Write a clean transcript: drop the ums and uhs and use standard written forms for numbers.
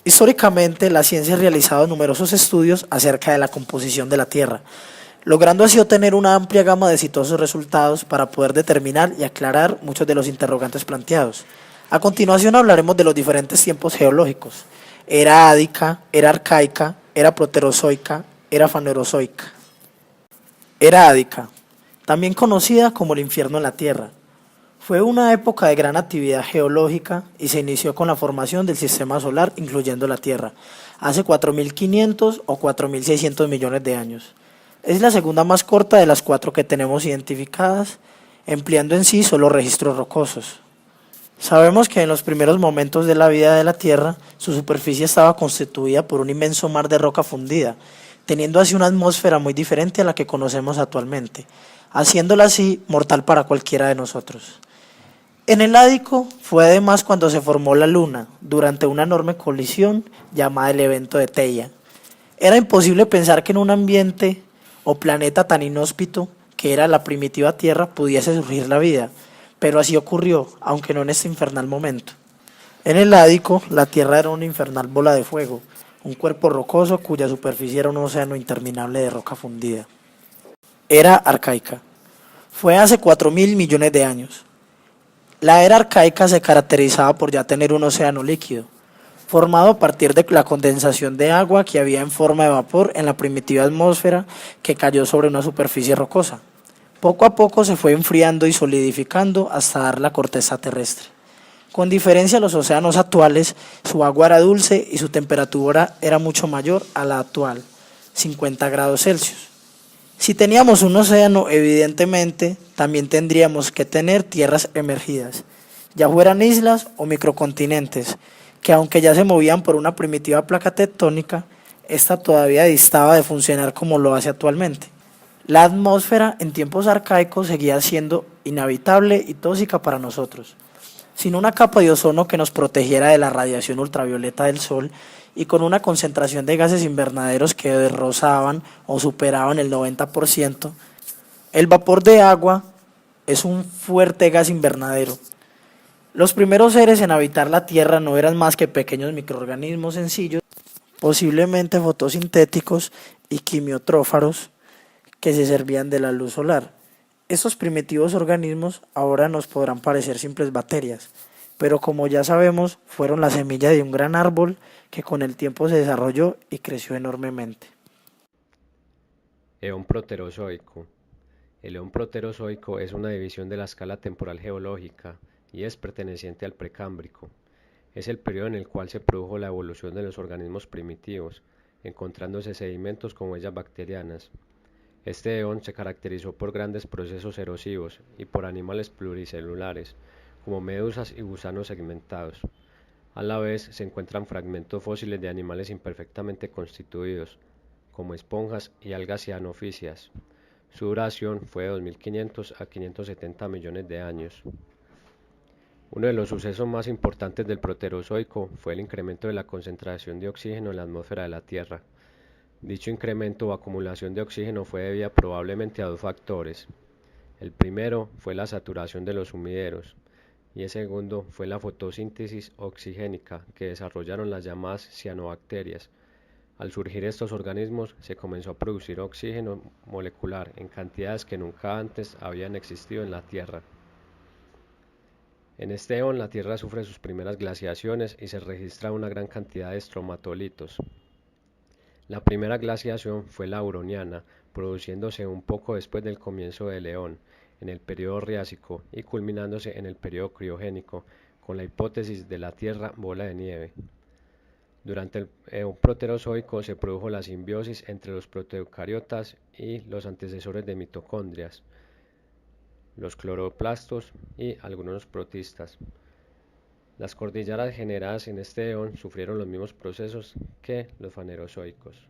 Históricamente, la ciencia ha realizado numerosos estudios acerca de la composición de la Tierra, logrando así obtener una amplia gama de exitosos resultados para poder determinar y aclarar muchos de los interrogantes planteados. A continuación hablaremos de los diferentes tiempos geológicos: era ádica, era arcaica, era proterozoica, era fanerozoica. Era ádica, también conocida como el infierno en la Tierra. Fue una época de gran actividad geológica y se inició con la formación del sistema solar, incluyendo la Tierra, hace 4.500 o 4.600 millones de años. Es la segunda más corta de las cuatro que tenemos identificadas, empleando en sí solo registros rocosos. Sabemos que en los primeros momentos de la vida de la Tierra, su superficie estaba constituida por un inmenso mar de roca fundida, teniendo así una atmósfera muy diferente a la que conocemos actualmente, haciéndola así mortal para cualquiera de nosotros. En el Ádico fue además cuando se formó la Luna, durante una enorme colisión llamada el evento de Theia. Era imposible pensar que en un ambiente o planeta tan inhóspito que era la primitiva Tierra pudiese surgir la vida, pero así ocurrió, aunque no en este infernal momento. En el Ádico, la Tierra era una infernal bola de fuego, un cuerpo rocoso cuya superficie era un océano interminable de roca fundida. Era arcaica. Fue hace 4.000 millones de años. La era arcaica se caracterizaba por ya tener un océano líquido, formado a partir de la condensación de agua que había en forma de vapor en la primitiva atmósfera que cayó sobre una superficie rocosa. Poco a poco se fue enfriando y solidificando hasta dar la corteza terrestre. Con diferencia a los océanos actuales, su agua era dulce y su temperatura era mucho mayor a la actual, 50 grados Celsius. Si teníamos un océano, evidentemente, también tendríamos que tener tierras emergidas, ya fueran islas o microcontinentes, que aunque ya se movían por una primitiva placa tectónica, esta todavía distaba de funcionar como lo hace actualmente. La atmósfera en tiempos arcaicos seguía siendo inhabitable y tóxica para nosotros, sin una capa de ozono que nos protegiera de la radiación ultravioleta del Sol y con una concentración de gases invernaderos que rozaban o superaban el 90%. El vapor de agua es un fuerte gas invernadero. Los primeros seres en habitar la Tierra no eran más que pequeños microorganismos sencillos, posiblemente fotosintéticos y quimiotrófaros, que se servían de la luz solar. Estos primitivos organismos ahora nos podrán parecer simples bacterias, pero como ya sabemos, fueron la semilla de un gran árbol que con el tiempo se desarrolló y creció enormemente. Eón proterozoico. El eón proterozoico es una división de la escala temporal geológica y es perteneciente al Precámbrico. Es el periodo en el cual se produjo la evolución de los organismos primitivos, encontrándose sedimentos con huellas bacterianas. Este eón se caracterizó por grandes procesos erosivos y por animales pluricelulares, como medusas y gusanos segmentados. A la vez se encuentran fragmentos fósiles de animales imperfectamente constituidos, como esponjas y algas cianofíseas. Su duración fue de 2.500 a 570 millones de años. Uno de los sucesos más importantes del Proterozoico fue el incremento de la concentración de oxígeno en la atmósfera de la Tierra. Dicho incremento o acumulación de oxígeno fue debida probablemente a dos factores. El primero fue la saturación de los sumideros y el segundo fue la fotosíntesis oxigénica que desarrollaron las llamadas cianobacterias. Al surgir estos organismos se comenzó a producir oxígeno molecular en cantidades que nunca antes habían existido en la Tierra. En este eón la Tierra sufre sus primeras glaciaciones y se registra una gran cantidad de estromatolitos. La primera glaciación fue la Huroniana, produciéndose un poco después del comienzo del eón, en el período Triásico, y culminándose en el período Criogénico, con la hipótesis de la Tierra bola de nieve. Durante el eón proterozoico se produjo la simbiosis entre los protoeucariotas y los antecesores de mitocondrias, los cloroplastos y algunos protistas. Las cordilleras generadas en este eón sufrieron los mismos procesos que los fanerozoicos.